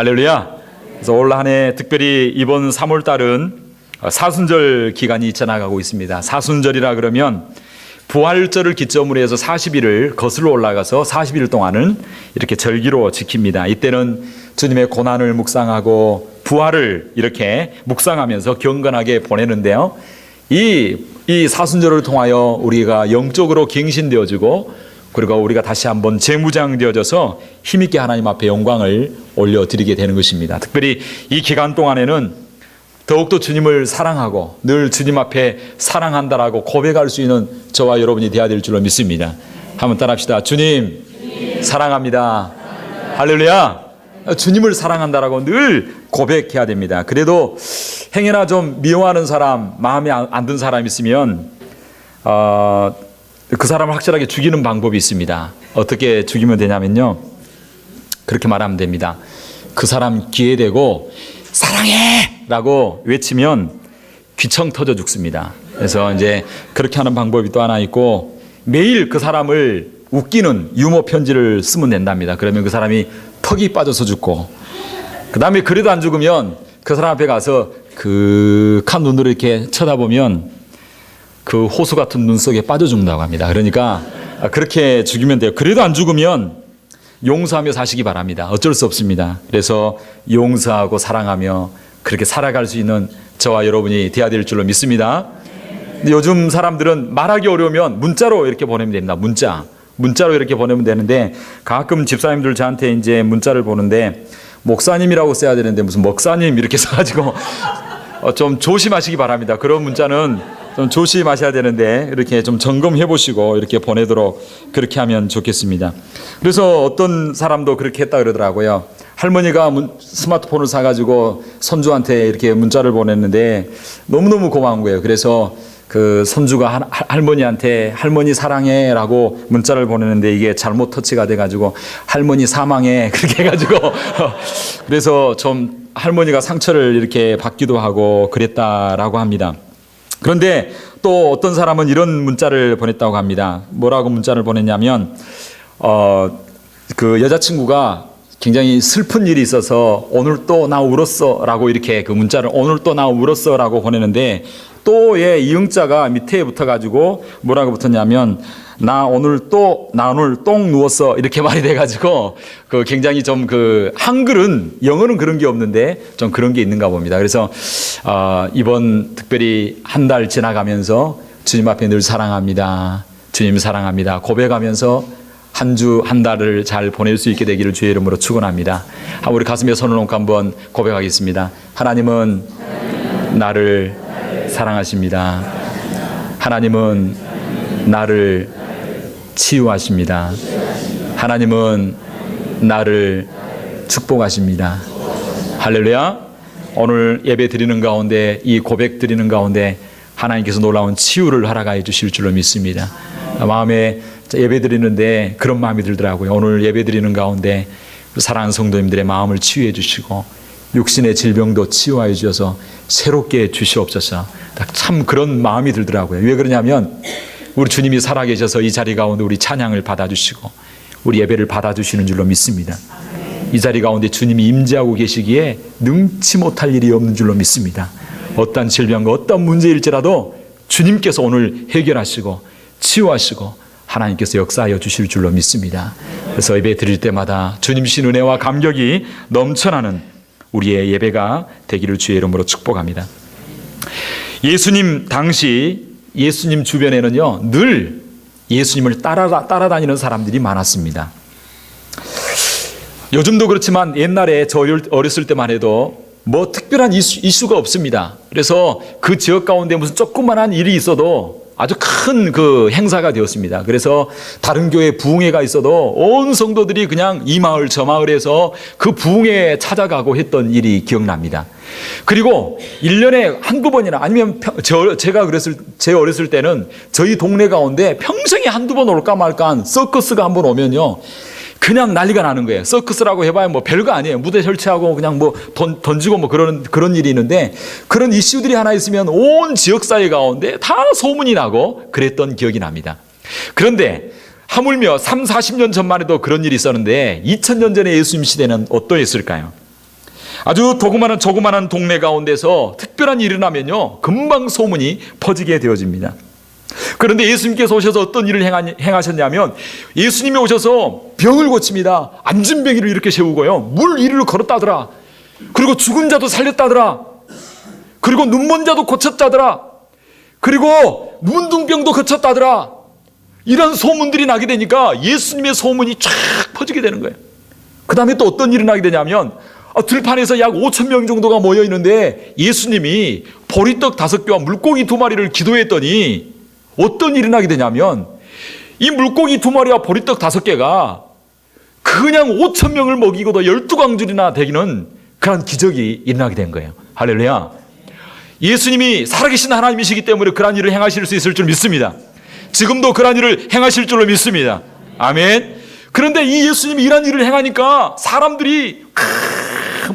할렐루야. 그래서 올 한 해 특별히 이번 3월 달은 사순절 기간이 지나가고 있습니다. 사순절이라 그러면 부활절을 기점으로 해서 40일을 거슬러 올라가서 40일 동안은 이렇게 절기로 지킵니다. 이때는 주님의 고난을 묵상하고 부활을 이렇게 묵상하면서 경건하게 보내는데요. 이 사순절을 통하여 우리가 영적으로 갱신되어지고, 그리고 우리가 다시 한번 재무장되어져서 힘있게 하나님 앞에 영광을 올려드리게 되는 것입니다. 특별히 이 기간 동안에는 더욱더 주님을 사랑하고 늘 주님 앞에 사랑한다라고 고백할 수 있는 저와 여러분이 되어야 될 줄로 믿습니다. 한번 따라합시다. 주님, 사랑합니다. 할렐루야. 주님을 사랑한다라고 늘 고백해야 됩니다. 그래도 행여나 좀 미워하는 사람, 마음에 안 든 사람 있으면 그 사람을 확실하게 죽이는 방법이 있습니다. 어떻게 죽이면 되냐면요, 그렇게 말하면 됩니다. 그 사람 귀에 대고 사랑해! 라고 외치면 귀청 터져 죽습니다. 그래서 이제 그렇게 하는 방법이 또 하나 있고, 매일 그 사람을 웃기는 유머 편지를 쓰면 된답니다. 그러면 그 사람이 턱이 빠져서 죽고, 그 다음에 그래도 안 죽으면 그 사람 앞에 가서 그윽한 눈으로 이렇게 쳐다보면 그 호수 같은 눈 속에 빠져 죽는다고 합니다. 그러니까 그렇게 죽이면 돼요. 그래도 안 죽으면 용서하며 사시기 바랍니다. 어쩔 수 없습니다. 그래서 용서하고 사랑하며 그렇게 살아갈 수 있는 저와 여러분이 되어야 될 줄로 믿습니다. 근데 요즘 사람들은 말하기 어려우면 문자로 이렇게 보내면 됩니다. 문자로 이렇게 보내면 되는데, 가끔 집사님들 저한테 이제 문자를 보는데 목사님이라고 써야 되는데 무슨 먹사님 이렇게 써가지고 좀 조심하시기 바랍니다. 그런 문자는 좀 조심하셔야 되는데 이렇게 좀 점검해 보시고 이렇게 보내도록 그렇게 하면 좋겠습니다. 그래서 어떤 사람도 그렇게 했다 그러더라고요. 할머니가 스마트폰을 사가지고 손주한테 이렇게 문자를 보냈는데 너무너무 고마운 거예요. 그래서 그 손주가 할머니한테 할머니 사랑해 라고 문자를 보내는데 이게 잘못 터치가 돼가지고 할머니 사망해 그렇게 해가지고 그래서 좀 할머니가 상처를 이렇게 받기도 하고 그랬다라고 합니다. 그런데 또 어떤 사람은 이런 문자를 보냈다고 합니다. 뭐라고 문자를 보냈냐면 그 여자친구가 굉장히 슬픈 일이 있어서 오늘 또 나 울었어 라고 이렇게 그 문자를 오늘 또 나 울었어 라고 보내는데, 또의 이응자가 밑에 붙어가지고 뭐라고 붙었냐면 나 오늘 똥 누웠어 이렇게 말이 돼가지고 그 굉장히 좀 그 한글은, 영어는 그런 게 없는데 좀 그런 게 있는가 봅니다. 그래서 이번 특별히 한 달 지나가면서 주님 앞에 늘 사랑합니다, 주님 사랑합니다 고백하면서 한 주 한 달을 잘 보낼 수 있게 되기를 주의 이름으로 축원합니다. 우리 가슴에 손을 얹고 한번 고백하겠습니다. 하나님은 나를 사랑하십니다. 하나님은 나를 치유하십니다. 하나님은 나를 축복하십니다. 할렐루야. 오늘 예배 드리는 가운데, 이 고백 드리는 가운데 하나님께서 놀라운 치유를 허락하여 주실 줄로 믿습니다. 마음에 예배 드리는데 그런 마음이 들더라고요. 오늘 예배 드리는 가운데 사랑하는 성도님들의 마음을 치유해 주시고 육신의 질병도 치유하여 주셔서 새롭게 주시옵소서. 참 그런 마음이 들더라고요. 왜 그러냐면 우리 주님이 살아계셔서 이 자리 가운데 우리 찬양을 받아주시고 우리 예배를 받아주시는 줄로 믿습니다. 이 자리 가운데 주님이 임재하고 계시기에 능치 못할 일이 없는 줄로 믿습니다. 어떤 질병과 어떤 문제일지라도 주님께서 오늘 해결하시고 치유하시고 하나님께서 역사하여 주실 줄로 믿습니다. 그래서 예배 드릴 때마다 주님신 은혜와 감격이 넘쳐나는 우리의 예배가 되기를 주의 이름으로 축복합니다. 예수님 당시 예수님 주변에는요 늘 예수님을 따라다니는 사람들이 많았습니다. 요즘도 그렇지만 옛날에 저 어렸을 때만 해도 뭐 특별한 이슈가 없습니다. 그래서 그 지역 가운데 무슨 조그만한 일이 있어도 아주 큰 그 행사가 되었습니다. 그래서 다른 교회 부흥회가 있어도 온 성도들이 그냥 이 마을 저 마을에서 그 부흥회에 찾아가고 했던 일이 기억납니다. 그리고 1년에 한두 번이나 아니면 제가 제 어렸을 때는 저희 동네 가운데 평생에 한두 번 올까 말까한 서커스가 한번 오면요 그냥 난리가 나는 거예요. 서커스라고 해봐야 뭐 별거 아니에요. 무대 설치하고 그냥 뭐 던지고 뭐 그런 일이 있는데, 그런 이슈들이 하나 있으면 온 지역사회 가운데 다 소문이 나고 그랬던 기억이 납니다. 그런데 하물며 30, 40년 전만 해도 그런 일이 있었는데 2000년 전에 예수님 시대는 어떠했을까요? 아주 조그마한 동네 가운데서 특별한 일이 일어나면요, 금방 소문이 퍼지게 되어집니다. 그런데 예수님께서 오셔서 어떤 일을 행하셨냐면, 예수님이 오셔서 병을 고칩니다. 안진뱅이를 이렇게 세우고요, 물 위를 걸었다더라. 그리고 죽은 자도 살렸다더라. 그리고 눈먼 자도 고쳤다더라. 그리고 문둥병도 고쳤다더라. 이런 소문들이 나게 되니까 예수님의 소문이 쫙 퍼지게 되는 거예요. 그 다음에 또 어떤 일이 나게 되냐면, 들판에서 약 5,000명 정도가 모여 있는데 예수님이 보리떡 5개와 물고기 2마리를 기도했더니 어떤 일이 나게 되냐면, 이 물고기 2마리와 보리떡 5개가 그냥 5,000명을 먹이고도 12광줄이나 되기는 그런 기적이 일어나게 된 거예요. 할렐루야. 예수님이 살아계신 하나님이시기 때문에 그런 일을 행하실 수 있을 줄 믿습니다. 지금도 그런 일을 행하실 줄로 믿습니다. 아멘. 그런데 이 예수님이 이런 일을 행하니까 사람들이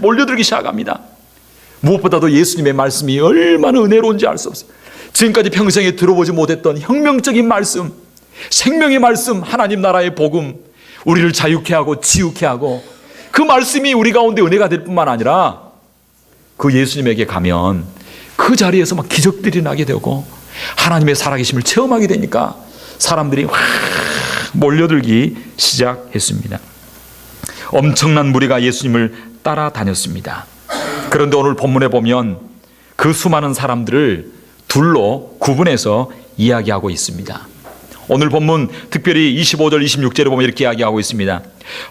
몰려들기 시작합니다. 무엇보다도 예수님의 말씀이 얼마나 은혜로운지 알 수 없어요. 지금까지 평생에 들어보지 못했던 혁명적인 말씀, 생명의 말씀, 하나님 나라의 복음, 우리를 자유케 하고 지우케 하고, 그 말씀이 우리 가운데 은혜가 될 뿐만 아니라 그 예수님에게 가면 그 자리에서 막 기적들이 나게 되고 하나님의 살아계심을 체험하게 되니까 사람들이 확 몰려들기 시작했습니다. 엄청난 무리가 예수님을 따라다녔습니다. 그런데 오늘 본문에 보면 그 수많은 사람들을 둘로 구분해서 이야기하고 있습니다. 오늘 본문 특별히 25절 26절에 보면 이렇게 이야기하고 있습니다.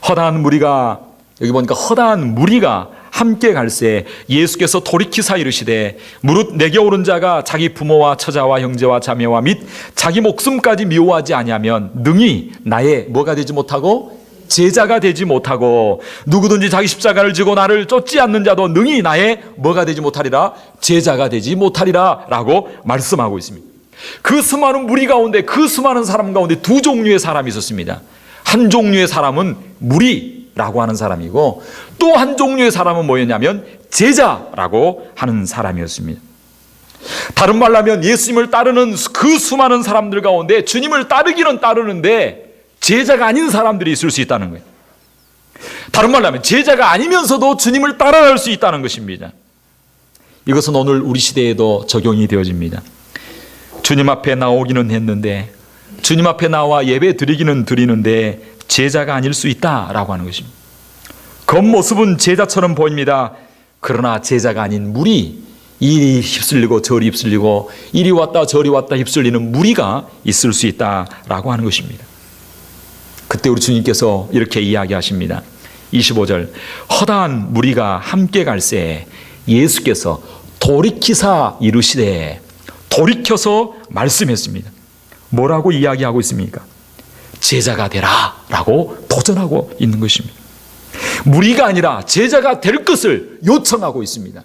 허다한 무리가, 여기 보니까 허다한 무리가 함께 갈새 예수께서 돌이키사 이르시되, 무릇 내게 오른 자가 자기 부모와 처자와 형제와 자매와 및 자기 목숨까지 미워하지 아니하면 능히 나의 뭐가 되지 못하고 제자가 되지 못하고, 누구든지 자기 십자가를 지고 나를 쫓지 않는 자도 능히 나의 뭐가 되지 못하리라, 제자가 되지 못하리라 라고 말씀하고 있습니다. 그 수많은 무리 가운데, 그 수많은 사람 가운데 두 종류의 사람이 있었습니다. 한 종류의 사람은 무리라고 하는 사람이고, 또 한 종류의 사람은 뭐였냐면 제자라고 하는 사람이었습니다. 다른 말로 하면 예수님을 따르는 그 수많은 사람들 가운데 주님을 따르기는 따르는데 제자가 아닌 사람들이 있을 수 있다는 거예요. 다른 말로 하면 제자가 아니면서도 주님을 따라갈 수 있다는 것입니다. 이것은 오늘 우리 시대에도 적용이 되어집니다. 주님 앞에 나오기는 했는데, 주님 앞에 나와 예배 드리기는 드리는데 제자가 아닐 수 있다라고 하는 것입니다. 겉모습은 제자처럼 보입니다. 그러나 제자가 아닌 무리, 이리 휩쓸리고 저리 휩쓸리고 이리 왔다 저리 왔다 휩쓸리는 무리가 있을 수 있다라고 하는 것입니다. 그때 우리 주님께서 이렇게 이야기하십니다. 25절, 허다한 무리가 함께 갈새 예수께서 돌이키사 이르시되, 돌이켜서 말씀했습니다. 뭐라고 이야기하고 있습니까? 제자가 되라 라고 도전하고 있는 것입니다. 무리가 아니라 제자가 될 것을 요청하고 있습니다.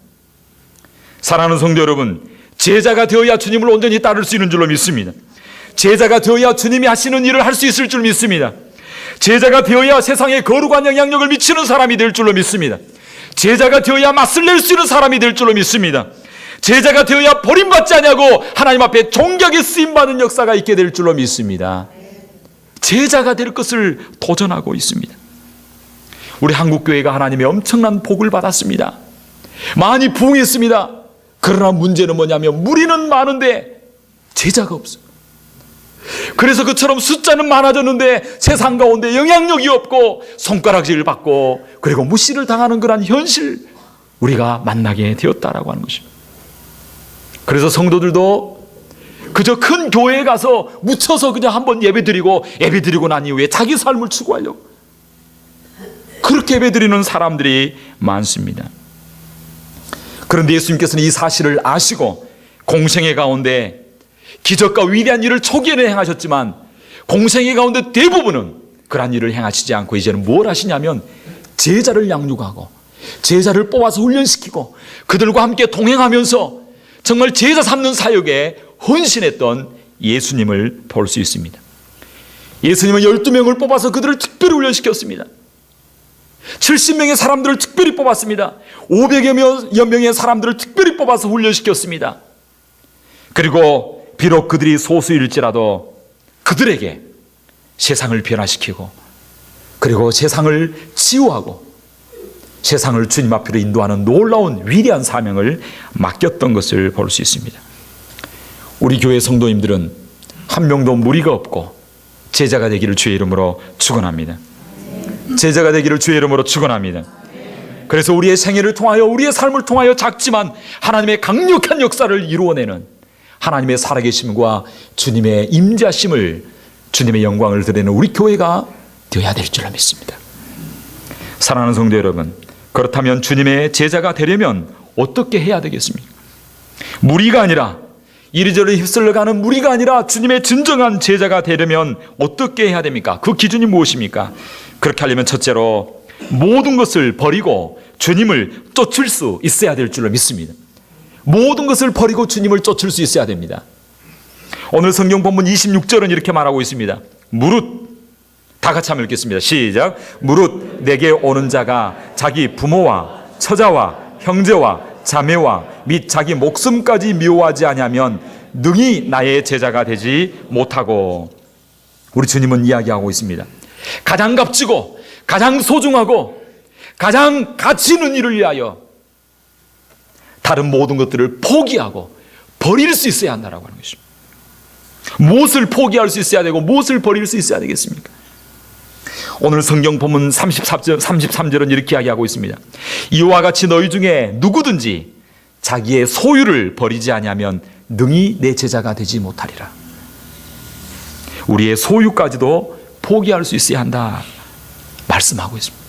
사랑하는 성도 여러분, 제자가 되어야 주님을 온전히 따를 수 있는 줄로 믿습니다. 제자가 되어야 주님이 하시는 일을 할 수 있을 줄 믿습니다. 제자가 되어야 세상에 거룩한 영향력을 미치는 사람이 될 줄로 믿습니다. 제자가 되어야 맞설 낼 수 있는 사람이 될 줄로 믿습니다. 제자가 되어야 버림받지 않냐고 하나님 앞에 존경의 쓰임받는 역사가 있게 될 줄로 믿습니다. 제자가 될 것을 도전하고 있습니다. 우리 한국교회가 하나님의 엄청난 복을 받았습니다. 많이 부흥했습니다. 그러나 문제는 뭐냐면 무리는 많은데 제자가 없어요. 그래서 그처럼 숫자는 많아졌는데 세상 가운데 영향력이 없고 손가락질을 받고 그리고 무시를 당하는 그런 현실, 우리가 만나게 되었다라고 하는 것입니다. 그래서 성도들도 그저 큰 교회에 가서 묻혀서 그냥 한번 예배드리고 난 이후에 자기 삶을 추구하려고 그렇게 예배드리는 사람들이 많습니다. 그런데 예수님께서는 이 사실을 아시고 공생애 가운데 기적과 위대한 일을 초기에는 행하셨지만 공생애 가운데 대부분은 그러한 일을 행하시지 않고 이제는 뭘 하시냐면 제자를 양육하고 제자를 뽑아서 훈련시키고 그들과 함께 동행하면서 정말 제자 삼는 사역에 헌신했던 예수님을 볼 수 있습니다. 예수님은 12명을 뽑아서 그들을 특별히 훈련시켰습니다. 70명의 사람들을 특별히 뽑았습니다. 500여 명의 사람들을 특별히 뽑아서 훈련시켰습니다. 그리고 비록 그들이 소수일지라도 그들에게 세상을 변화시키고 그리고 세상을 치유하고 세상을 주님 앞으로 인도하는 놀라운 위대한 사명을 맡겼던 것을 볼 수 있습니다. 우리 교회 성도님들은 한 명도 무리가 없고 제자가 되기를 주의 이름으로 축원합니다. 제자가 되기를 주의 이름으로 축원합니다. 그래서 우리의 생애를 통하여, 우리의 삶을 통하여 작지만 하나님의 강력한 역사를 이루어내는 하나님의 살아계심과 주님의 임재하심을, 주님의 영광을 드리는 우리 교회가 되어야 될 줄로 믿습니다. 사랑하는 성도 여러분, 그렇다면 주님의 제자가 되려면 어떻게 해야 되겠습니까? 무리가 아니라, 이리저리 휩쓸려가는 무리가 아니라 주님의 진정한 제자가 되려면 어떻게 해야 됩니까? 그 기준이 무엇입니까? 그렇게 하려면 첫째로 모든 것을 버리고 주님을 쫓을 수 있어야 될 줄로 믿습니다. 모든 것을 버리고 주님을 쫓을 수 있어야 됩니다. 오늘 성경 본문 26절은 이렇게 말하고 있습니다. 무릇, 다 같이 한번 읽겠습니다. 시작. 무릇 내게 오는 자가 자기 부모와 처자와 형제와 자매와 및 자기 목숨까지 미워하지 아니하면 능히 나의 제자가 되지 못하고. 우리 주님은 이야기하고 있습니다. 가장 값지고 가장 소중하고 가장 가치 있는 일을 위하여 다른 모든 것들을 포기하고 버릴 수 있어야 한다라고 하는 것입니다. 무엇을 포기할 수 있어야 되고 무엇을 버릴 수 있어야 되겠습니까? 오늘 성경 본문 33절은 이렇게 이야기하고 있습니다. 이와 같이 너희 중에 누구든지 자기의 소유를 버리지 아니하면 능히 내 제자가 되지 못하리라. 우리의 소유까지도 포기할 수 있어야 한다 말씀하고 있습니다.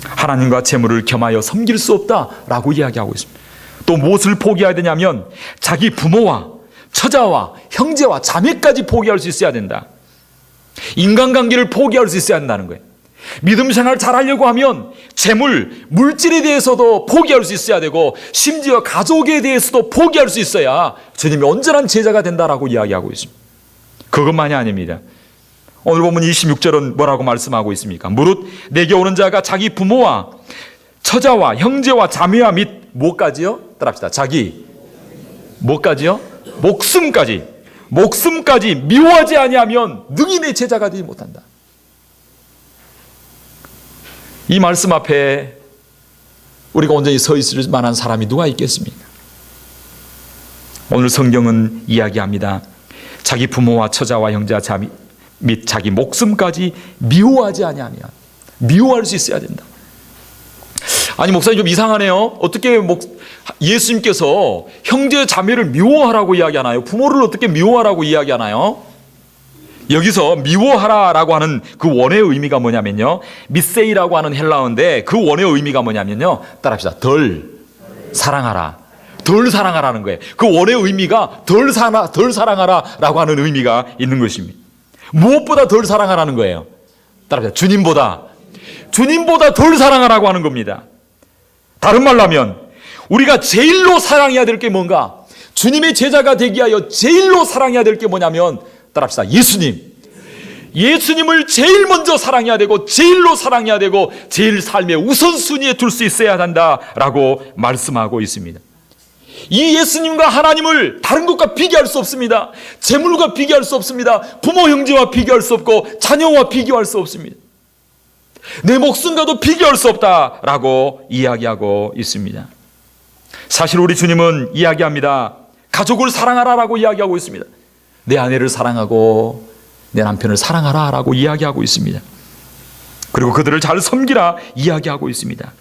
하나님과 재물을 겸하여 섬길 수 없다라고 이야기하고 있습니다. 또 무엇을 포기해야 되냐면 자기 부모와 처자와 형제와 자매까지 포기할 수 있어야 된다. 인간관계를 포기할 수 있어야 한다는 거예요. 믿음 생활 잘하려고 하면 재물, 물질에 대해서도 포기할 수 있어야 되고 심지어 가족에 대해서도 포기할 수 있어야 주님이 온전한 제자가 된다라고 이야기하고 있습니다. 그것만이 아닙니다. 오늘 보면 26절은 뭐라고 말씀하고 있습니까? 무릇 내게 오는 자가 자기 부모와 처자와 형제와 자매와 및 뭐까지요? 따라합시다. 자기 뭐까지요? 목숨까지 미워하지 아니하면 능히 내 제자가 되지 못한다. 이 말씀 앞에 우리가 온전히 서 있을 만한 사람이 누가 있겠습니까? 오늘 성경은 이야기합니다. 자기 부모와 처자와 형제와 자매 및 자기 목숨까지 미워하지 아니하면, 미워할 수 있어야 된다. 아니 목사님 좀 이상하네요. 어떻게 예수님께서 형제 자매를 미워하라고 이야기하나요? 부모를 어떻게 미워하라고 이야기하나요? 여기서 미워하라라고 하는 그 원어의 의미가 뭐냐면요, 미세이라고 하는 헬라어인데 그 원어의 의미가 뭐냐면요, 따라합시다. 덜 사랑하라, 덜 사랑하라는 거예요. 그 원어의 의미가 덜 사랑하라라고 하는 의미가 있는 것입니다. 무엇보다 덜 사랑하라는 거예요. 따라합시다. 주님보다 덜 사랑하라고 하는 겁니다. 다른 말로 하면 우리가 제일로 사랑해야 될 게 뭔가, 주님의 제자가 되기 위하여 제일로 사랑해야 될 게 뭐냐면, 따라합시다. 예수님을 제일 먼저 사랑해야 되고 제일로 사랑해야 되고 제일 삶의 우선순위에 둘 수 있어야 한다라고 말씀하고 있습니다. 이 예수님과 하나님을 다른 것과 비교할 수 없습니다. 재물과 비교할 수 없습니다. 부모 형제와 비교할 수 없고 자녀와 비교할 수 없습니다. 내 목숨과도 비교할 수 없다라고 이야기하고 있습니다. 사실 우리 주님은 이야기합니다. 가족을 사랑하라라고 이야기하고 있습니다. 내 아내를 사랑하고 내 남편을 사랑하라라고 이야기하고 있습니다. 그리고 그들을 잘 섬기라 이야기하고 있습니다.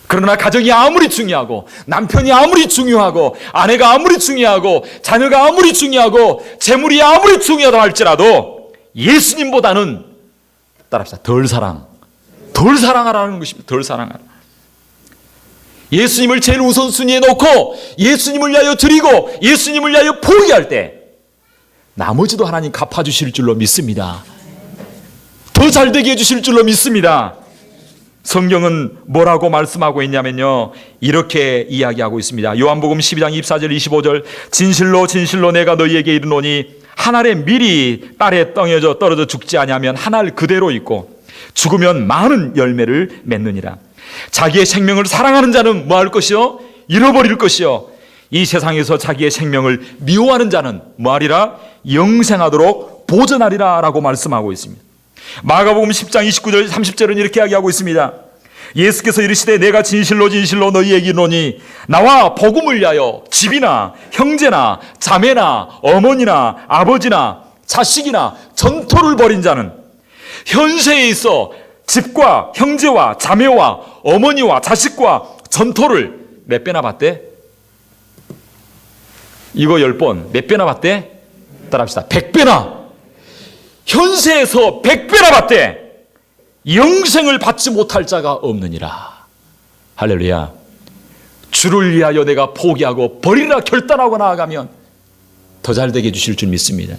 그러나 가정이 아무리 중요하고 남편이 아무리 중요하고 아내가 아무리 중요하고 자녀가 아무리 중요하고 재물이 아무리 중요하다 할지라도 예수님보다는, 따라합시다, 덜 사랑하라는 것입니다. 덜 사랑하라. 예수님을 제일 우선순위에 놓고 예수님을 위하여 드리고 예수님을 위하여 포기할 때 나머지도 하나님 갚아주실 줄로 믿습니다. 더 잘되게 해주실 줄로 믿습니다. 성경은 뭐라고 말씀하고 있냐면요, 이렇게 이야기하고 있습니다. 요한복음 12장 24절 25절 진실로 진실로 내가 너희에게 이르노니 한 알의 밀이 땅에 떨어져 죽지 아니하면 한 알 그대로 있고 죽으면 많은 열매를 맺느니라. 자기의 생명을 사랑하는 자는 뭐 할 것이요? 잃어버릴 것이요. 이 세상에서 자기의 생명을 미워하는 자는 뭐 하리라? 영생하도록 보존하리라 라고 말씀하고 있습니다. 마가복음 10장 29절 30절은 이렇게 이야기하고 있습니다. 예수께서 이르시되 내가 진실로 진실로 너희에게 이르노니 나와 복음을 위하여 집이나 형제나 자매나 어머니나 아버지나 자식이나 전토를 벌인 자는 현세에 있어 집과 형제와 자매와 어머니와 자식과 전토를 몇 배나 받대? 이거 10번 몇 배나 받대? 따라합시다. 100배나. 현세에서 100배나 받대. 영생을 받지 못할 자가 없느니라. 할렐루야. 주를 위하여 내가 포기하고 버리라 결단하고 나아가면 더 잘되게 해주실 줄 믿습니다.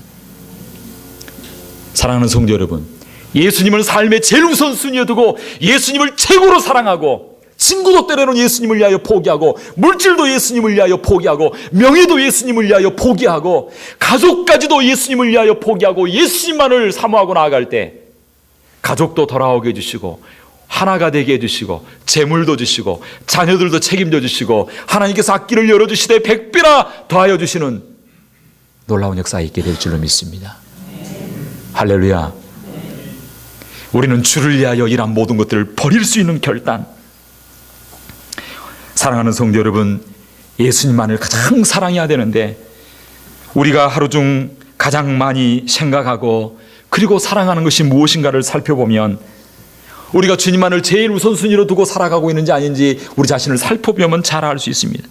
사랑하는 성도 여러분, 예수님을 삶의 제일 우선순위에 두고 예수님을 최고로 사랑하고, 친구도 때로는 예수님을 위하여 포기하고, 물질도 예수님을 위하여 포기하고, 명예도 예수님을 위하여 포기하고, 가족까지도 예수님을 위하여 포기하고 예수님만을 사모하고 나아갈 때 가족도 돌아오게 해주시고 하나가 되게 해주시고 재물도 주시고 자녀들도 책임져 주시고 하나님께서 앞길을 열어주시되 100배나 더하여 주시는 놀라운 역사가 있게 될 줄로 믿습니다. 할렐루야. 우리는 주를 위하여 일한 모든 것들을 버릴 수 있는 결단. 사랑하는 성도 여러분, 예수님만을 가장 사랑해야 되는데 우리가 하루 중 가장 많이 생각하고 그리고 사랑하는 것이 무엇인가를 살펴보면 우리가 주님만을 제일 우선순위로 두고 살아가고 있는지 아닌지 우리 자신을 살펴보면 잘 알 수 있습니다.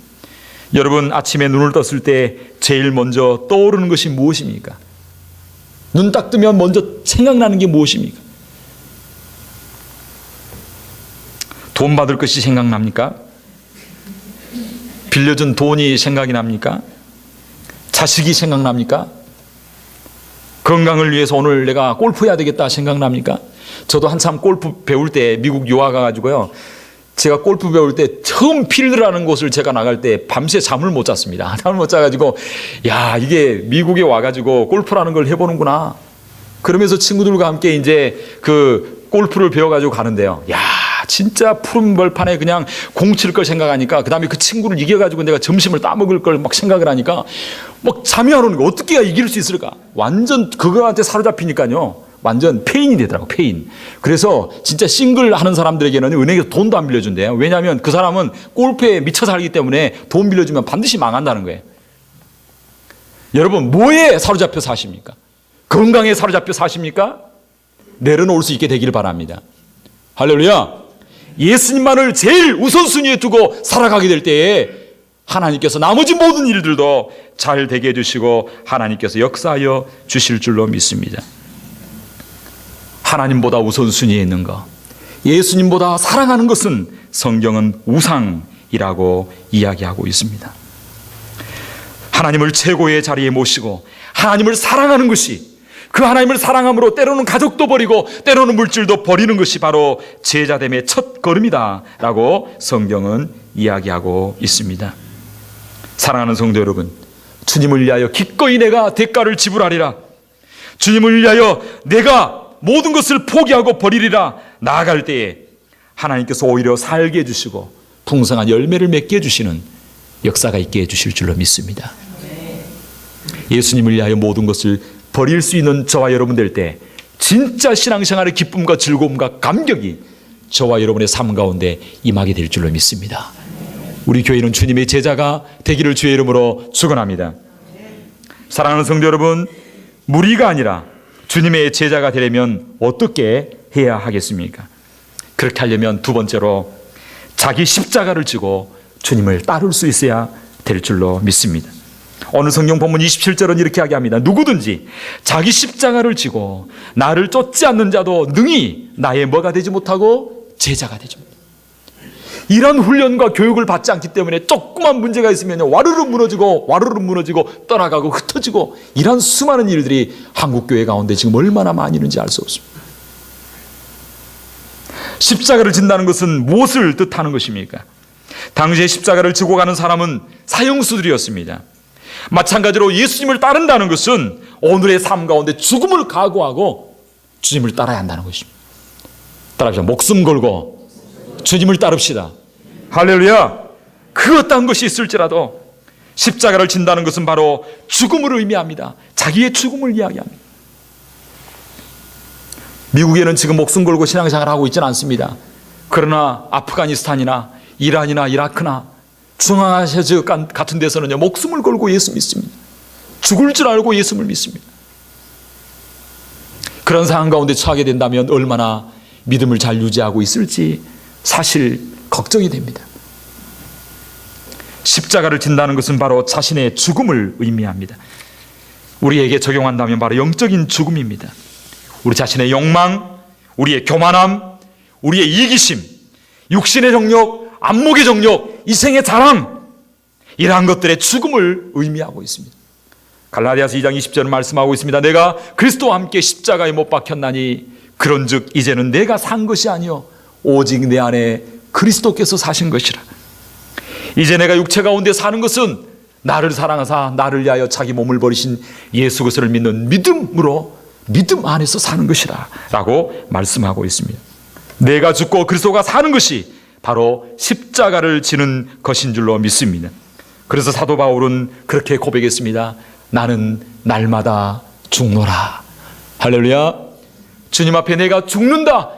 여러분, 아침에 눈을 떴을 때 제일 먼저 떠오르는 것이 무엇입니까? 눈 딱 뜨면 먼저 생각나는 게 무엇입니까? 돈 받을 것이 생각납니까? 빌려준 돈이 생각이 납니까? 자식이 생각납니까? 건강을 위해서 오늘 내가 골프 해야 되겠다 생각납니까? 저도 한참 골프 배울 때 미국 유학 가가지고요, 제가 골프 배울 때 처음 필드라는 곳을 제가 나갈 때 밤새 잠을 못 잤습니다. 잠을 못 자가지고 야, 이게 미국에 와가지고 골프라는 걸 해보는구나. 그러면서 친구들과 함께 이제 그 골프를 배워가지고 가는데요, 야, 진짜 푸른 벌판에 그냥 공 칠 걸 생각하니까, 그 다음에 그 친구를 이겨가지고 내가 점심을 따먹을 걸 막 생각을 하니까 막 잠이 안 오는 거예요. 어떻게 이길 수 있을까? 완전 그거한테 사로잡히니까요, 완전 페인이 되더라고, 페인. 그래서 진짜 싱글 하는 사람들에게는 은행에서 돈도 안 빌려준대요. 왜냐하면 그 사람은 골프에 미쳐 살기 때문에 돈 빌려주면 반드시 망한다는 거예요. 여러분, 뭐에 사로잡혀 사십니까? 건강에 사로잡혀 사십니까? 내려놓을 수 있게 되기를 바랍니다. 할렐루야. 예수님만을 제일 우선순위에 두고 살아가게 될 때에 하나님께서 나머지 모든 일들도 잘 되게 해주시고 하나님께서 역사하여 주실 줄로 믿습니다. 하나님보다 우선순위에 있는 것, 예수님보다 사랑하는 것은 성경은 우상이라고 이야기하고 있습니다. 하나님을 최고의 자리에 모시고 하나님을 사랑하는 것이, 그 하나님을 사랑함으로 때로는 가족도 버리고 때로는 물질도 버리는 것이 바로 제자됨의 첫 걸음이다 라고 성경은 이야기하고 있습니다. 사랑하는 성도 여러분, 주님을 위하여 기꺼이 내가 대가를 지불하리라, 주님을 위하여 내가 모든 것을 포기하고 버리리라 나아갈 때에 하나님께서 오히려 살게 해주시고 풍성한 열매를 맺게 해주시는 역사가 있게 해주실 줄로 믿습니다. 예수님을 위하여 모든 것을 버릴 수 있는 저와 여러분 될 때 진짜 신앙생활의 기쁨과 즐거움과 감격이 저와 여러분의 삶 가운데 임하게 될 줄로 믿습니다. 우리 교회는 주님의 제자가 되기를 주의 이름으로 축원합니다. 사랑하는 성도 여러분, 무리가 아니라 주님의 제자가 되려면 어떻게 해야 하겠습니까? 그렇게 하려면 두 번째로 자기 십자가를 지고 주님을 따를 수 있어야 될 줄로 믿습니다. 오늘 성경 본문 27절은 이렇게 이야기합니다. 누구든지 자기 십자가를 지고 나를 쫓지 않는 자도 능히 나의 뭐가 되지 못하고 제자가 되지 못하고. 이런 훈련과 교육을 받지 않기 때문에 조그만 문제가 있으면 와르르 무너지고 떠나가고 흩어지고, 이런 수많은 일들이 한국교회 가운데 지금 얼마나 많이 있는지 알 수 없습니다. 십자가를 진다는 것은 무엇을 뜻하는 것입니까? 당시에 십자가를 지고 가는 사람은 사형수들이었습니다. 마찬가지로 예수님을 따른다는 것은 오늘의 삶 가운데 죽음을 각오하고 주님을 따라야 한다는 것입니다. 따라합시다. 목숨 걸고 주님을 따릅시다. 할렐루야. 그 어떠한 것이 있을지라도 십자가를 진다는 것은 바로 죽음을 의미합니다. 자기의 죽음을 이야기합니다. 미국에는 지금 목숨 걸고 신앙생활을 하고 있지는 않습니다. 그러나 아프가니스탄이나 이란이나 이라크나 중앙아시아 같은 데서는요, 목숨을 걸고 예수 믿습니다. 죽을 줄 알고 예수를 믿습니다. 그런 상황 가운데 처하게 된다면 얼마나 믿음을 잘 유지하고 있을지 사실 걱정이 됩니다. 십자가를 진다는 것은 바로 자신의 죽음을 의미합니다. 우리에게 적용한다면 바로 영적인 죽음입니다. 우리 자신의 욕망, 우리의 교만함, 우리의 이기심, 육신의 정욕, 안목의 정욕, 이생의 자랑, 이러한 것들의 죽음을 의미하고 있습니다. 갈라디아서 2장 20절은 말씀하고 있습니다. 내가 그리스도와 함께 십자가에 못 박혔나니 그런즉 이제는 내가 산 것이 아니요 오직 내 안에 그리스도께서 사신 것이라. 이제 내가 육체 가운데 사는 것은 나를 사랑하사 나를 위하여 자기 몸을 버리신 예수 그리스도를 믿는 믿음으로 믿음 안에서 사는 것이라 라고 말씀하고 있습니다. 내가 죽고 그리스도가 사는 것이 바로 십자가를 지는 것인 줄로 믿습니다. 그래서 사도 바울은 그렇게 고백했습니다. 나는 날마다 죽노라. 할렐루야. 주님 앞에 내가 죽는다,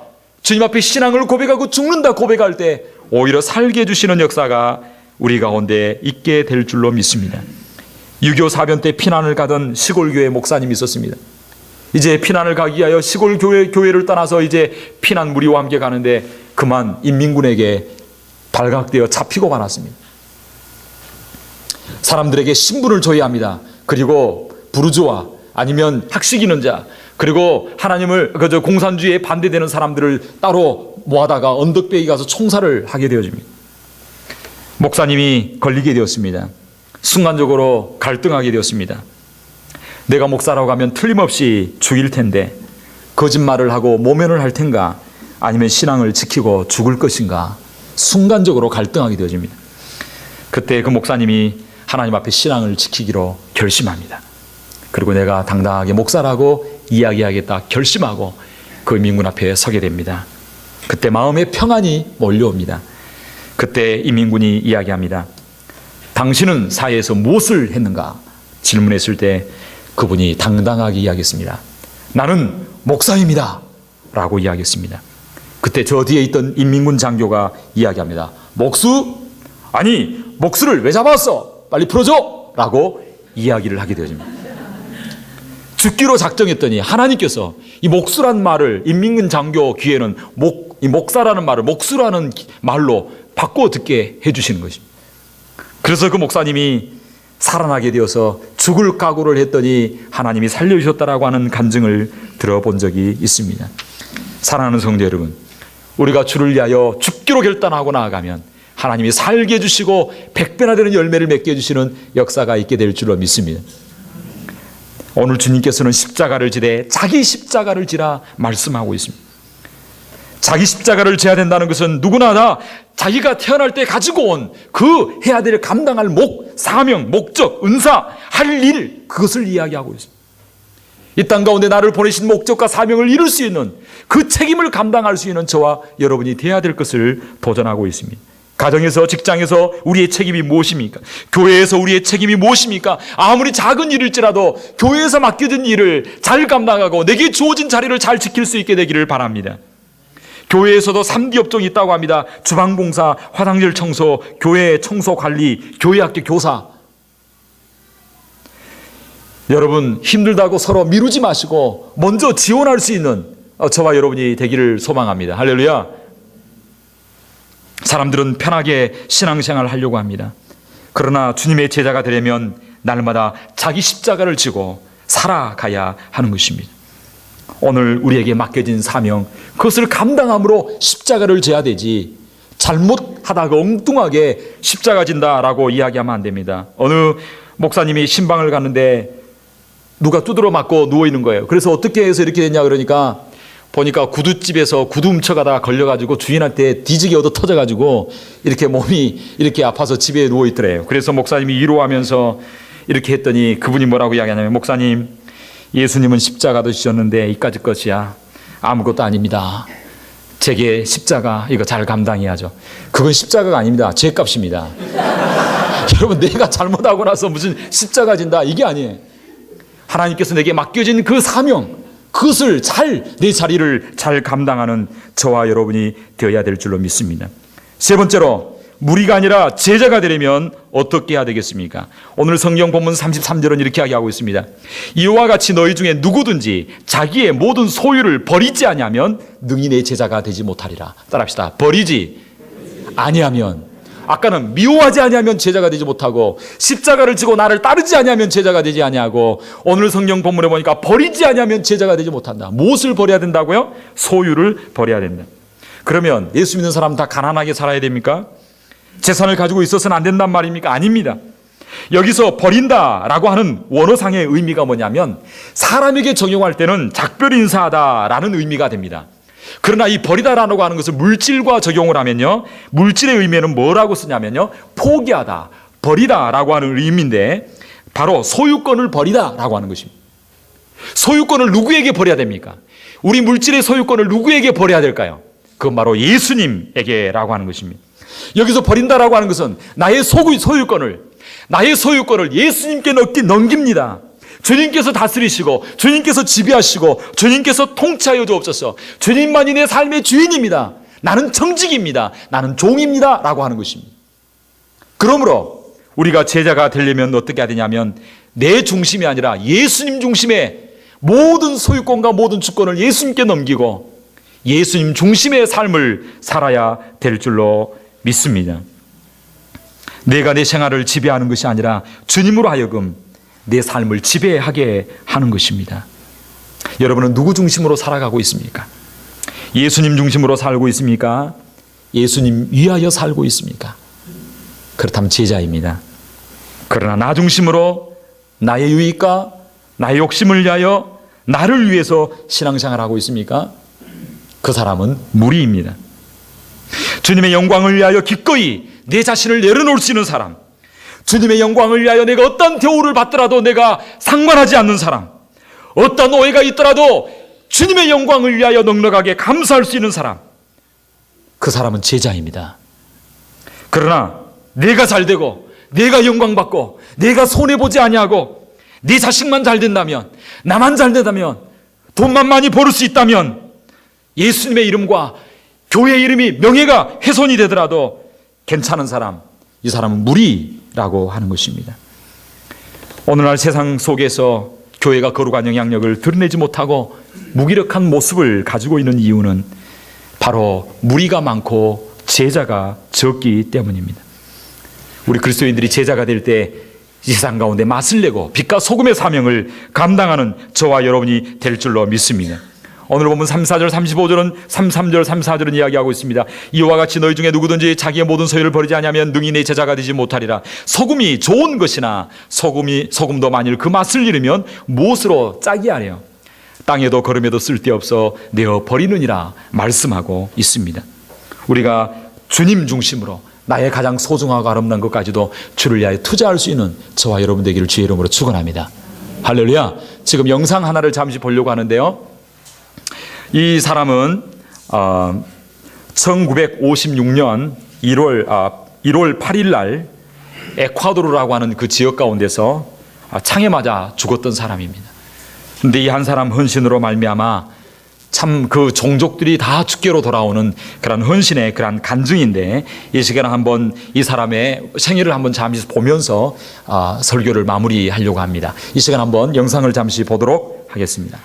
주님 앞에 신앙을 고백하고 죽는다 고백할 때 오히려 살게 해주시는 역사가 우리 가운데 있게 될 줄로 믿습니다. 6.25 사변 때 피난을 가던 시골교회 목사님이 있었습니다. 이제 피난을 가기 위하여 시골 교회를 떠나서 이제 피난 무리와 함께 가는데 그만 인민군에게 발각되어 잡히고 말았습니다. 사람들에게 신분을 줘야 합니다. 그리고 부르주아 아니면 학식 있는 자, 그리고 하나님을 공산주의에 반대되는 사람들을 따로 모아다가 언덕배에 가서 총살을 하게 되어집니다. 목사님이 걸리게 되었습니다. 순간적으로 갈등하게 되었습니다. 내가 목사라고 하면 틀림없이 죽일 텐데 거짓말을 하고 모면을 할 텐가, 아니면 신앙을 지키고 죽을 것인가, 순간적으로 갈등하게 되어집니다. 그때 그 목사님이 하나님 앞에 신앙을 지키기로 결심합니다. 그리고 내가 당당하게 목사라고 이야기하겠다 결심하고 그 민군 앞에 서게 됩니다. 그때 마음에 평안이 몰려옵니다. 그때 이민군이 이야기합니다. 당신은 사회에서 무엇을 했는가 질문했을 때 그분이 당당하게 이야기했습니다. 나는 목사입니다 라고 이야기했습니다. 그때 저 뒤에 있던 인민군 장교가 이야기합니다. 목수? 아니 목수를 왜 잡았어? 빨리 풀어줘! 라고 이야기를 하게 되어집니다. 죽기로 작정했더니 하나님께서 이 목수란 말을 인민군 장교 귀에는 이 목사라는 말을 목수라는 말로 바꿔 듣게 해주시는 것입니다. 그래서 그 목사님이 살아나게 되어서 죽을 각오를 했더니 하나님이 살려주셨다라고 하는 간증을 들어본 적이 있습니다. 사랑하는 성도 여러분, 우리가 주를 위하여 죽기로 결단하고 나아가면 하나님이 살게 해주시고 100배나 되는 열매를 맺게 해주시는 역사가 있게 될 줄로 믿습니다. 오늘 주님께서는 십자가를 지되 자기 십자가를 지라 말씀하고 있습니다. 자기 십자가를 져야 된다는 것은 누구나 다 자기가 태어날 때 가지고 온 그 해야 될 감당할 사명, 목적, 은사, 할 일, 그것을 이야기하고 있습니다. 이 땅 가운데 나를 보내신 목적과 사명을 이룰 수 있는 그 책임을 감당할 수 있는 저와 여러분이 되어야 될 것을 도전하고 있습니다. 가정에서, 직장에서 우리의 책임이 무엇입니까? 교회에서 우리의 책임이 무엇입니까? 아무리 작은 일일지라도 교회에서 맡겨진 일을 잘 감당하고 내게 주어진 자리를 잘 지킬 수 있게 되기를 바랍니다. 교회에서도 3D 업종이 있다고 합니다. 주방봉사, 화장실 청소, 교회 청소 관리, 교회학교 교사. 여러분 힘들다고 서로 미루지 마시고 먼저 지원할 수 있는 저와 여러분이 되기를 소망합니다. 할렐루야. 사람들은 편하게 신앙생활을 하려고 합니다. 그러나 주님의 제자가 되려면 날마다 자기 십자가를 지고 살아가야 하는 것입니다. 오늘 우리에게 맡겨진 사명, 그것을 감당함으로 십자가를 져야 되지, 잘못하다가 엉뚱하게 십자가 진다라고 이야기하면 안 됩니다. 어느 목사님이 신방을 갔는데 누가 두드러 맞고 누워있는 거예요. 그래서 어떻게 해서 이렇게 됐냐 그러니까 보니까 구두집에서 구두 훔쳐가다가 걸려가지고 주인한테 뒤지게 얻어 터져가지고 이렇게 몸이 이렇게 아파서 집에 누워있더래요. 그래서 목사님이 위로하면서 이렇게 했더니 그분이 뭐라고 이야기하냐면, 목사님, 예수님은 십자가도 지셨는데 이까지 것이야 아무것도 아닙니다. 제게 십자가 이거 잘 감당해야죠. 그건 십자가가 아닙니다. 죄값입니다. 여러분, 내가 잘못하고 나서 무슨 십자가 진다 이게 아니에요. 하나님께서 내게 맡겨진 그 사명, 그것을 내 자리를 잘 감당하는 저와 여러분이 되어야 될 줄로 믿습니다. 세 번째로, 무리가 아니라 제자가 되려면 어떻게 해야 되겠습니까? 오늘 성경 본문 33절은 이렇게 이야기하고 있습니다. 이와 같이 너희 중에 누구든지 자기의 모든 소유를 버리지 아니하면 능히 내 제자가 되지 못하리라. 따라합시다. 버리지 아니하면, 아까는 미워하지 아니하면 제자가 되지 못하고, 십자가를 지고 나를 따르지 아니하면 제자가 되지 아니하고, 오늘 성경 본문에 보니까 버리지 아니하면 제자가 되지 못한다. 무엇을 버려야 된다고요? 소유를 버려야 된다. 그러면 예수 믿는 사람 다 가난하게 살아야 됩니까? 재산을 가지고 있어서는 안 된단 말입니까? 아닙니다. 여기서 버린다라고 하는 원어상의 의미가 뭐냐면, 사람에게 적용할 때는 작별 인사하다라는 의미가 됩니다. 그러나 이 버리다라고 하는 것을 물질과 적용을 하면요, 물질의 의미는 뭐라고 쓰냐면요, 포기하다, 버리다라고 하는 의미인데, 바로 소유권을 버리다라고 하는 것입니다. 소유권을 누구에게 버려야 됩니까? 우리 물질의 소유권을 누구에게 버려야 될까요? 그건 바로 예수님에게라고 하는 것입니다. 여기서 버린다라고 하는 것은 나의 소유권을 예수님께 넘깁니다. 주님께서 다스리시고, 주님께서 지배하시고, 주님께서 통치하여 주옵소서. 주님만이 내 삶의 주인입니다. 나는 청직입니다. 나는 종입니다. 라고 하는 것입니다. 그러므로 우리가 제자가 되려면 어떻게 해야 되냐면, 내 중심이 아니라 예수님 중심의 모든 소유권과 모든 주권을 예수님께 넘기고 예수님 중심의 삶을 살아야 될 줄로 믿습니다. 내가 내 생활을 지배하는 것이 아니라 주님으로 하여금 내 삶을 지배하게 하는 것입니다. 여러분은 누구 중심으로 살아가고 있습니까? 예수님 중심으로 살고 있습니까? 예수님 위하여 살고 있습니까? 그렇다면 제자입니다. 그러나 나 중심으로 나의 유익과 나의 욕심을 위하여 나를 위해서 신앙생활하고 있습니까? 그 사람은 무리입니다. 주님의 영광을 위하여 기꺼이 내 자신을 내려놓을 수 있는 사람, 주님의 영광을 위하여 내가 어떤 대우를 받더라도 내가 상관하지 않는 사람, 어떤 오해가 있더라도 주님의 영광을 위하여 넉넉하게 감사할 수 있는 사람, 그 사람은 제자입니다. 그러나 내가 잘되고 내가 영광받고 내가 손해보지 아니하고 네 자식만 잘 된다면, 나만 잘 된다면, 돈만 많이 벌을 수 있다면, 예수님의 이름과 교회의 이름이, 명예가 훼손이 되더라도 괜찮은 사람, 이 사람은 무리라고 하는 것입니다. 오늘날 세상 속에서 교회가 거룩한 영향력을 드러내지 못하고 무기력한 모습을 가지고 있는 이유는 바로 무리가 많고 제자가 적기 때문입니다. 우리 그리스도인들이 제자가 될 때 이 세상 가운데 맛을 내고 빛과 소금의 사명을 감당하는 저와 여러분이 될 줄로 믿습니다. 오늘 보면 34절 35절은 33절 34절은 이야기하고 있습니다. 이와 같이 너희 중에 누구든지 자기의 모든 소유를 버리지 아니하면 능히 내 제자가 되지 못하리라. 소금이 좋은 것이나 소금도 만일 그 맛을 잃으면 무엇으로 짜게 하려? 땅에도 걸음에도 쓸데없어 내어 버리느니라 말씀하고 있습니다. 우리가 주님 중심으로 나의 가장 소중하고 아름다운 것까지도 주를 위하여 투자할 수 있는 저와 여러분 되기를 주의 이름으로 축원합니다. 할렐루야. 지금 영상 하나를 잠시 보려고 하는데요, 이 사람은 1956년 1월 8일 날 에콰도르라고 하는 그 지역 가운데서 창에 맞아 죽었던 사람입니다. 그런데 이 한 사람 헌신으로 말미암아 참 그 종족들이 다 주께로 돌아오는 그런 헌신의 그런 간증인데, 이 시간에 한번 이 사람의 생애를 한번 잠시 보면서 설교를 마무리하려고 합니다. 이 시간 한번 영상을 잠시 보도록 하겠습니다.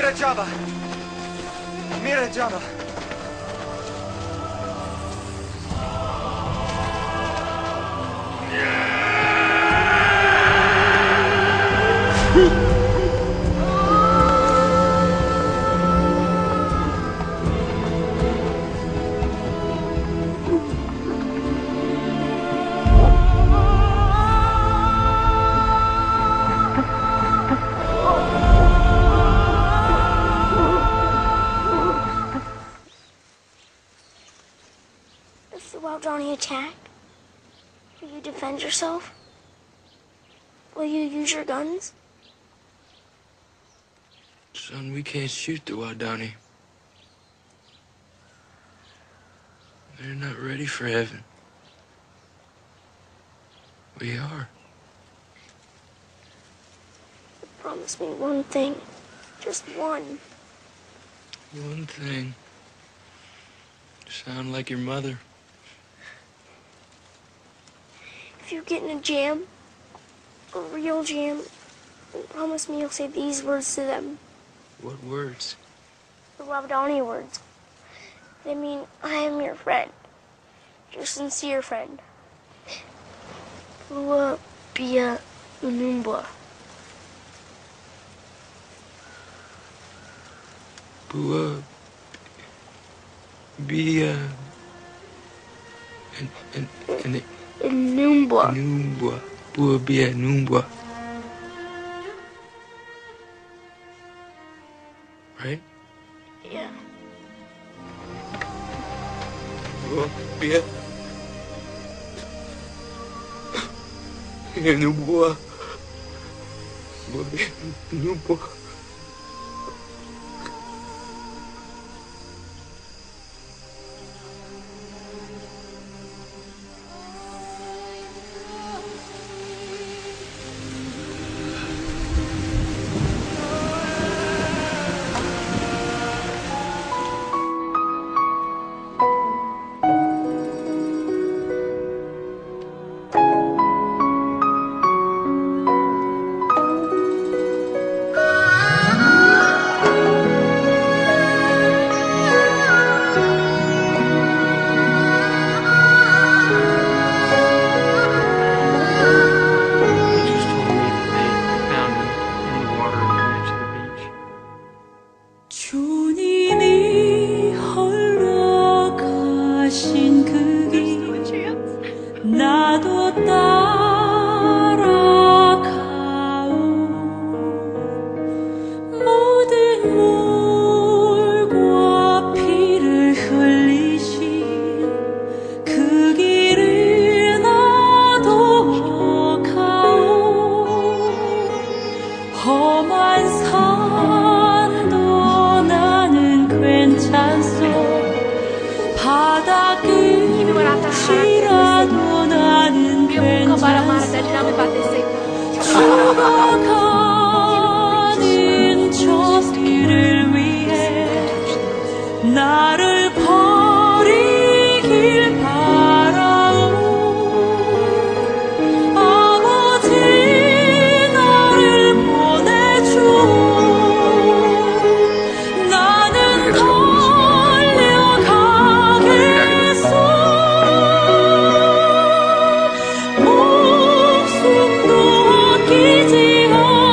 Mira Java. Mira Java. If the Wildani attack, will you defend yourself? Will you use your guns? Son, we can't shoot the Wildani. They're not ready for heaven. We are. Promise me one thing. Just one. One thing. Sound like your mother. If you get in a jam, a real jam, then promise me you'll say these words to them. What words? The Wabdani words. They mean, I am your friend. Your sincere friend. Bua Bia Unumba. Bua. Bia. And Unumba. Numbwa. Bua Bia Numbwa. Right? Yeah. Bua Bia. Numbwa. Bua Bia Numbwa. 주님이 홀로 가신 그 길 나도 따라가오 모든 물과 피를 흘리신 그 길을 나도 가오 험한 산도 나는 괜찮소 바닥끝이라도 나는 괜찮소 죽어가는 저 길을 위해 나를 버리길 바라오 아버지 나를 보내주오 나는 달려가겠소 목숨도 아끼지 않고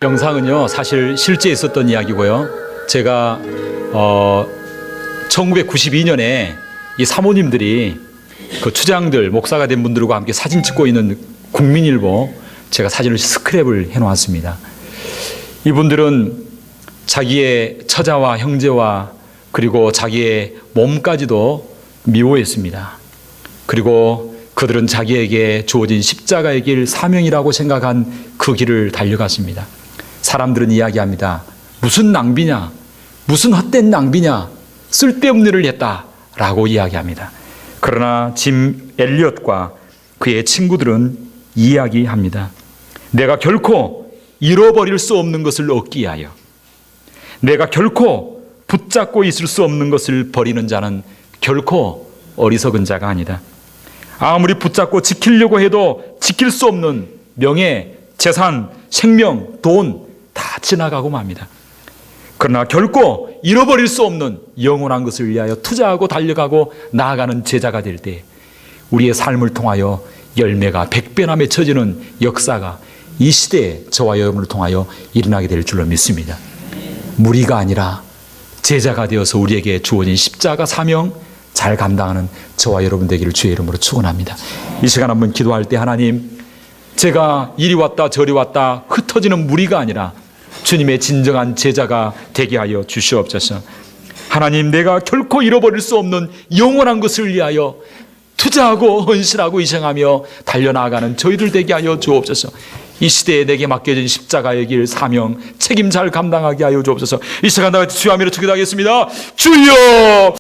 영상은요 사실 실제 있었던 이야기고요. 제가 1992년에 이 사모님들이 그 추장들 목사가 된 분들과 함께 사진 찍고 있는 국민일보 제가 사진을 스크랩을 해놓았습니다. 이분들은 자기의 처자와 형제와 그리고 자기의 몸까지도 미워했습니다. 그리고 그들은 자기에게 주어진 십자가의 길 사명이라고 생각한 그 길을 달려갔습니다. 사람들은 이야기합니다. 무슨 낭비냐? 무슨 헛된 낭비냐? 쓸데없는 일을 했다라고 이야기합니다. 그러나 짐 엘리엇과 그의 친구들은 이야기합니다. 내가 결코 잃어버릴 수 없는 것을 얻기 위하여, 내가 결코 붙잡고 있을 수 없는 것을 버리는 자는 결코 어리석은 자가 아니다. 아무리 붙잡고 지키려고 해도 지킬 수 없는 명예, 재산, 생명, 돈 다 지나가고 맙니다. 그러나 결코 잃어버릴 수 없는 영원한 것을 위하여 투자하고 달려가고 나아가는 제자가 될 때 우리의 삶을 통하여 열매가 100배나 맺혀지는 역사가 이 시대에 저와 여러분을 통하여 일어나게 될 줄로 믿습니다. 무리가 아니라 제자가 되어서 우리에게 주어진 십자가 사명 잘 감당하는 저와 여러분 되기를 주의 이름으로 축원합니다. 이 시간 한번 기도할 때 하나님, 제가 이리 왔다 저리 왔다 흩어지는 무리가 아니라 주님의 진정한 제자가 되게 하여 주시옵소서. 하나님, 내가 결코 잃어버릴 수 없는 영원한 것을 위하여 투자하고 헌신하고 희생하며 달려나가는 저희들 되게 하여 주옵소서. 이 시대에 내게 맡겨진 십자가의 길 사명 책임 잘 감당하게 하여 주옵소서. 이 시간 다 같이 주여 하며 기도하겠습니다. 주여!